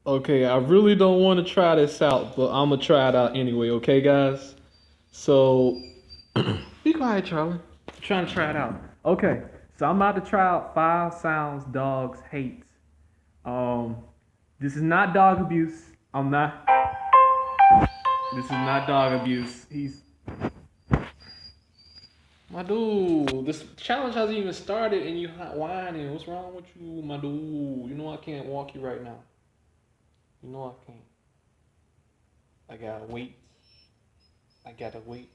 Okay, I really don't want to try this out, but I'm gonna try it out anyway. Okay, guys. So, be quiet, Charlie. I'm trying to try it out. Okay, so I'm about to try out 5 sounds dogs hate. Um, this is not dog abuse. I'm not. This is not dog abuse. He's my dude. This challenge hasn't even started, and you hot whining. What's wrong with you, my dude? You know I can't walk you right now. You know I can't. I gotta wait. I gotta wait.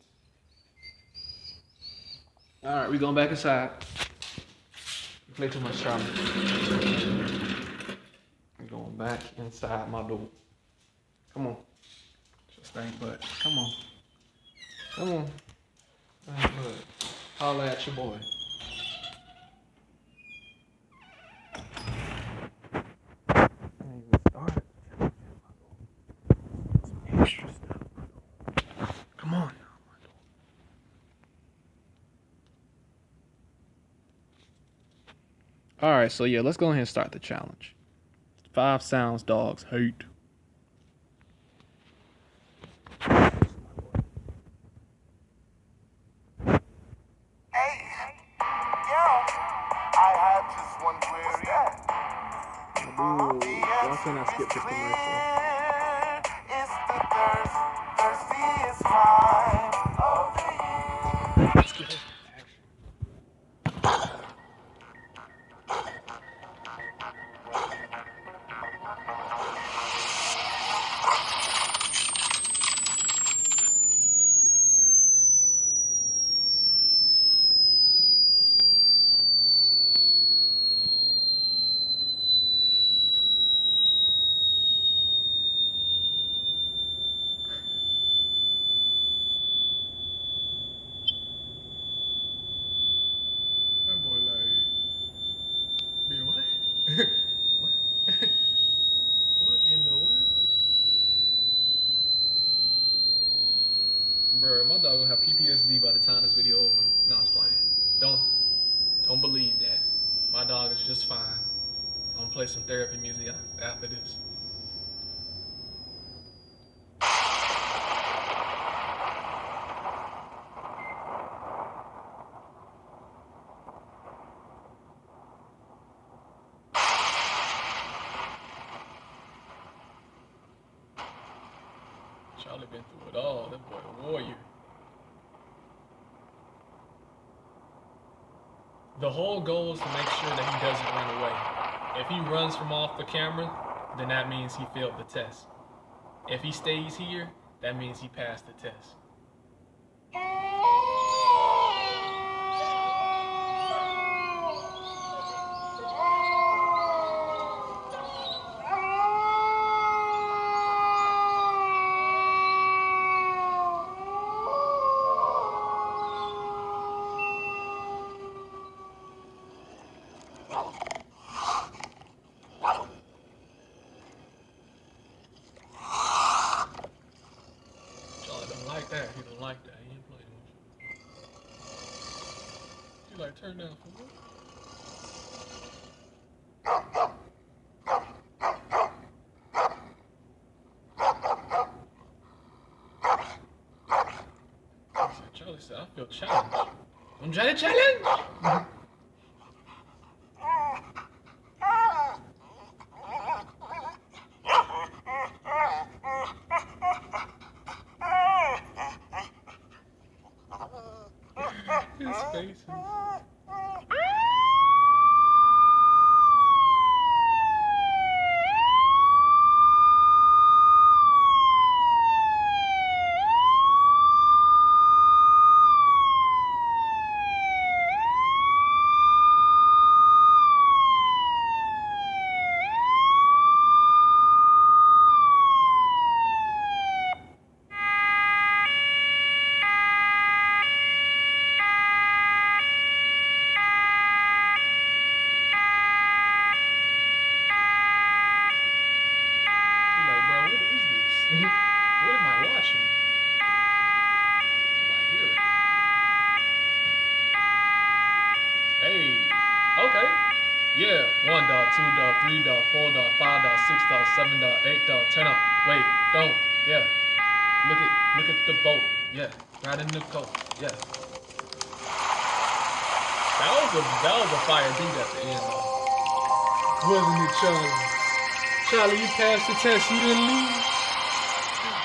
All right, we going back inside. You play too much, Charlie. We going back inside my door. Come on. Just ain't but. Come on. Come on. Ain't but. Holla at your boy. Ain't even started. Some extra stuff. Come on. All right, so yeah, let's go ahead and start the challenge. 5 sounds dogs hate. Hey, yo, I have just one query. Ooh, why can't I The skip the answer is commercial? clear. It's the thirstiest time of the year. Let's get it. That boy like, be what? What? What in the world? Bro, my dog gonna have PTSD by the time this video over. No, I was playing. Don't don't believe that. My dog is just fine. I'm gonna play some therapy music after this. Charlie been through it all. That boy a warrior. The whole goal is to make sure that he doesn't run away. If he runs from off the camera, then that means he failed the test. If he stays here, that means he passed the test. Charlie don't like that. He don't like that. He ain't playing with you. He like, turn down for what? Charlie said, I feel challenged. I'm trying to challenge. His faces. He like, bro, what is this? What am I watching? Am I hearing? Hey, okay. Yeah, 1, dog, 2, dog, 3, dog, 4, dog, 5, dog, 6, dog, 7, dog, 8, dog, turn up. Wait, don't, yeah. Look at the boat, yeah. Right in the coat, yeah. That was a fire beat at the end, though. Wasn't it, Charlie? Charlie, you passed the test. You didn't leave.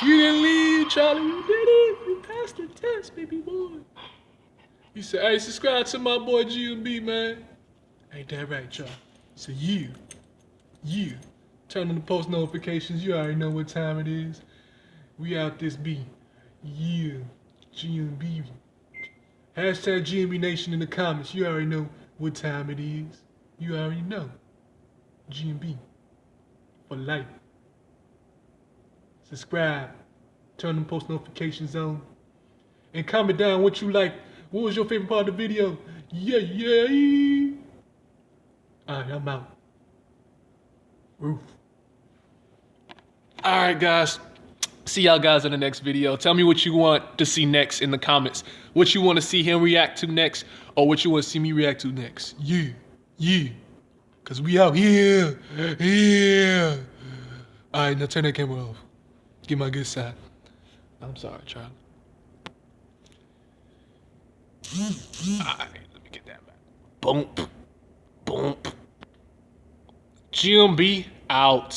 You didn't leave, Charlie. You did it. You passed the test, baby boy. You said, hey, subscribe to my boy GMB, man. Ain't that right, Charlie? So you, turn on the post notifications. You already know what time it is. We out this beat. You, GMB. Hashtag GMB Nation in the comments. You already know what time it is. You already know. GMB. For life. Subscribe. Turn them post notifications on. And comment down what you like. What was your favorite part of the video? Yeah. Alright, I'm out. Roof. Alright, guys. See y'all guys in the next video. Tell me what you want to see next in the comments. What you want to see him react to next, or what you want to see me react to next. Yeah. Cause we out here. Yeah. Alright, now turn that camera off. Get my good side. I'm sorry, Charlie. Alright, let me get that back. Boom. GMB out.